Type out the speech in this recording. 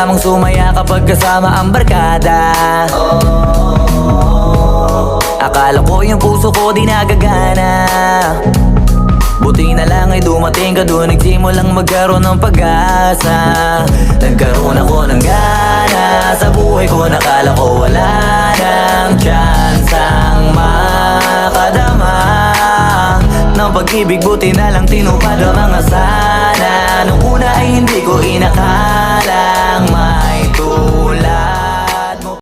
lamang sumaya kapag kasama ang barkada. Akala ko yung puso ko di nagagana. Buti na lang ay dumating ka doon, nagsimulang magkaroon ng pag-asa. Nagkaroon ako ng gana sa buhay ko, nakala ko wala nang tsansang makadama ng pag-ibig. Buti na lang tinupad ang mga sana. Nung una ay hindi ko inakalang